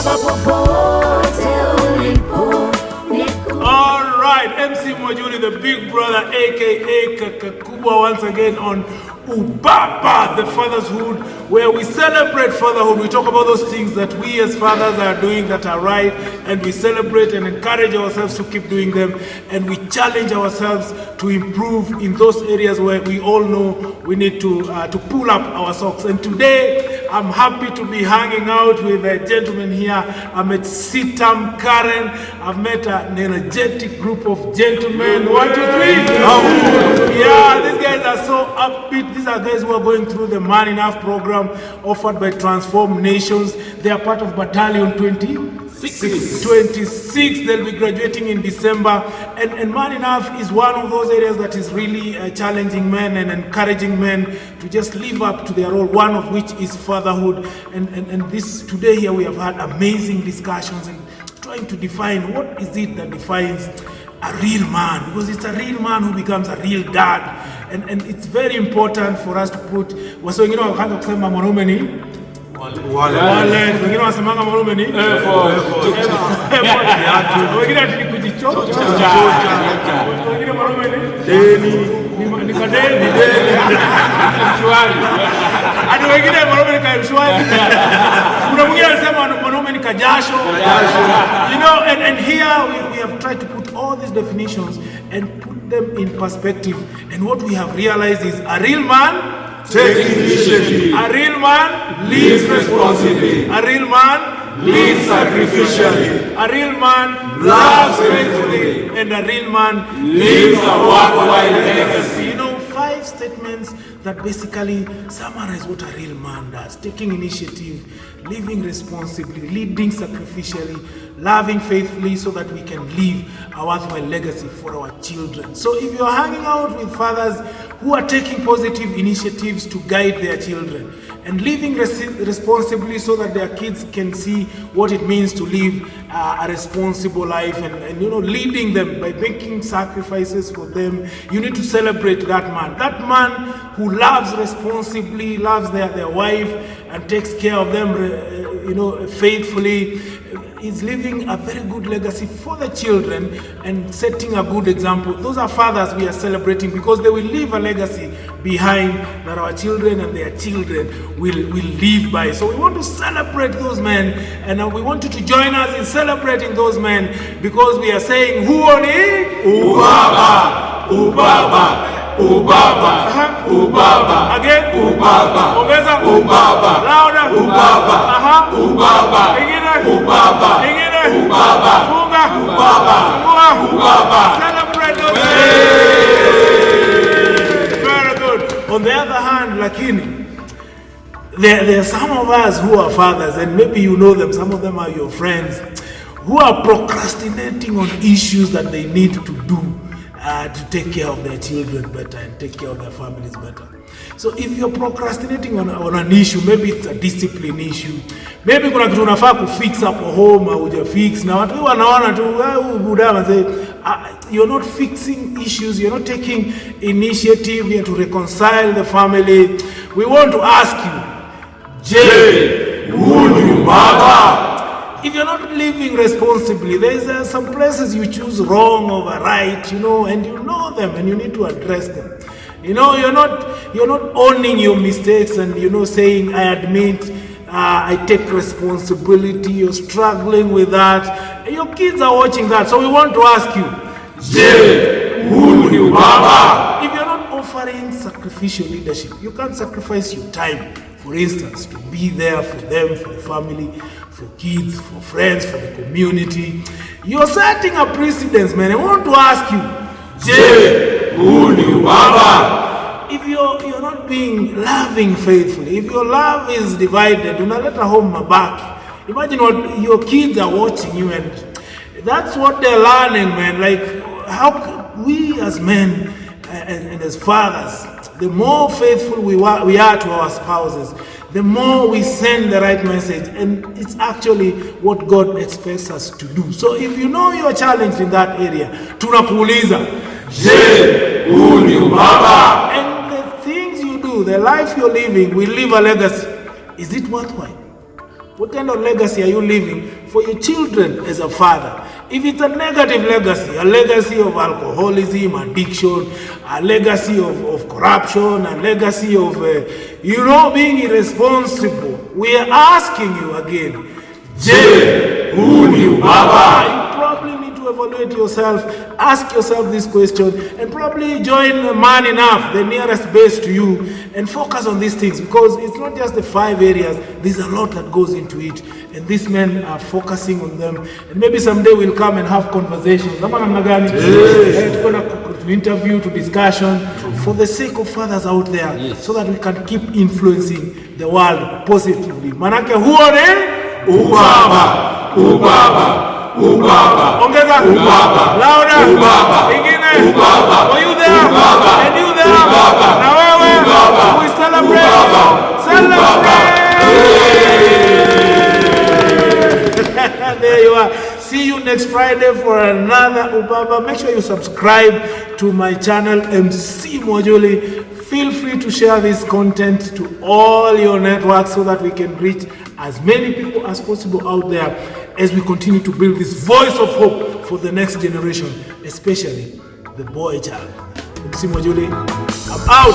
All right, MC Mwajuli, the big brother, aka Kakakubwa, once again on UBABA, the fatherhood, where we celebrate fatherhood. We talk about those things that we as fathers are doing that are right, and we celebrate and encourage ourselves to keep doing them, and we challenge ourselves to improve in those areas where we all know we need to pull up our socks. And today, I'm happy to be hanging out with a gentleman here. I met CITAM Karen. I've met an energetic group of gentlemen. 1, 2, 3. Yeah, these guys are so upbeat. These are guys who are going through the Man Enough program offered by Transform Nations. They are part of Battalion 26. They'll be graduating in December. And Man Enough is one of those areas that is really challenging men and encouraging men to just live up to their role, one of which is fatherhood. And this today here we have had amazing discussions and trying to define what is it that defines a real man, because it's a real man who becomes a real dad. And it's very important for us to put wase wengine wakaanza kusema mwanaume ni wale wengine wasemanga mwanaume ni wengine ati kujichocha wengine mwanaume ni deni ni kadeni shwari hadi wengine mwanaume ni shwari kuna mwingine anasema mwanaume ni kajasho. You know, and here we have tried to put all these definitions and put them in perspective, and what we have realized is a real man takes initiative. A real man lives responsibly. A real man lives sacrificially. A real man loves faithfully. And a real man lives a worthwhile legacy. You know, 5 statements that basically summarize what a real man does: taking initiative, living responsibly, leading sacrificially, loving faithfully, so that we can leave a worthwhile legacy for our children. So if you're hanging out with fathers who are taking positive initiatives to guide their children and living responsibly so that their kids can see what it means to live a responsible life, and you know, leading them by making sacrifices for them, you need to celebrate that man. That man who loves responsibly, loves their wife and takes care of them, you know, faithfully, is leaving a very good legacy for the children and setting a good example. Those are fathers we are celebrating, because they will leave a legacy behind that our children and their children will live by. So we want to celebrate those men, and we want you to join us in celebrating those men, because we are saying, who on it? UBABA, UBABA, UBABA, UBABA, again, UBABA, Ongeza, UBABA, louder, UBABA, UBABA, UBABA, UBABA, Funga, UBABA, UBABA. Celebrate those men. Very good. On the other hand, lakini, there are some of us who are fathers, and maybe you know them, some of them are your friends, who are procrastinating on issues that they need to do to take care of their children better and take care of their families better. So if you're procrastinating on an issue, maybe it's a discipline issue, maybe kuna kitu unafaa kufix hapo home au hujafix, na watu wanaona tu budama say you're not fixing issues, you're not taking initiative here to reconcile the family. We want to ask you, UBABA, if you're not living responsibly, there's some places you choose wrong over right, you know, and you know them, and you need to address them. You know, you're not owning your mistakes and, you know, saying, I admit, I take responsibility. You're struggling with that. And your kids are watching that. So we want to ask you, UBABA, if you're not offering sacrificial leadership, you can't sacrifice your time, for instance, to be there for them, for the family, for kids, for friends, for the community. You're setting a precedence, man. I want to ask you, UBABA, if you're not being loving faithfully, if your love is divided, unaleta home mabaki. Imagine what your kids are watching you, and that's what they're learning, man. Like, how we as men and as fathers, the more faithful we are to our spouses, the more we send the right message, and it's actually what God expects us to do. So if you know you're challenged in that area, tunakuuliza, UBABA, and the things you do, the life you're living, will leave a legacy. Is it worthwhile? What kind of legacy are you leaving for your children as a father? If it's a negative legacy, a legacy of alcoholism, addiction, a legacy of corruption, a legacy of, being irresponsible, we are asking you again, Je, huu ni ubaba? You probably need to evaluate yourself, ask yourself this question, and probably join Man Enough, the nearest base to you, and focus on these things, because it's not just the 5 areas, there's a lot that goes into it, and these men are focusing on them, and maybe someday we'll come and have conversations. To interview, to discussion, for the sake of fathers out there, so that we can keep influencing the world positively. Manake huo ni UBABA, UBABA, UBABA. Ongeza. UBABA. Louder. UBABA. Ingine. UBABA. For you there. UBABA. And you there. UBABA. Na wewe. UBABA. We celebrate. UBABA. Celebrate. There you are. See you next Friday for another UBABA. Make sure you subscribe to my channel, MC Mwajuli. Feel free to share this content to all your networks so that we can reach as many people as possible out there as we continue to build this voice of hope for the next generation, especially the boy child. MC Mwajuli, I'm out.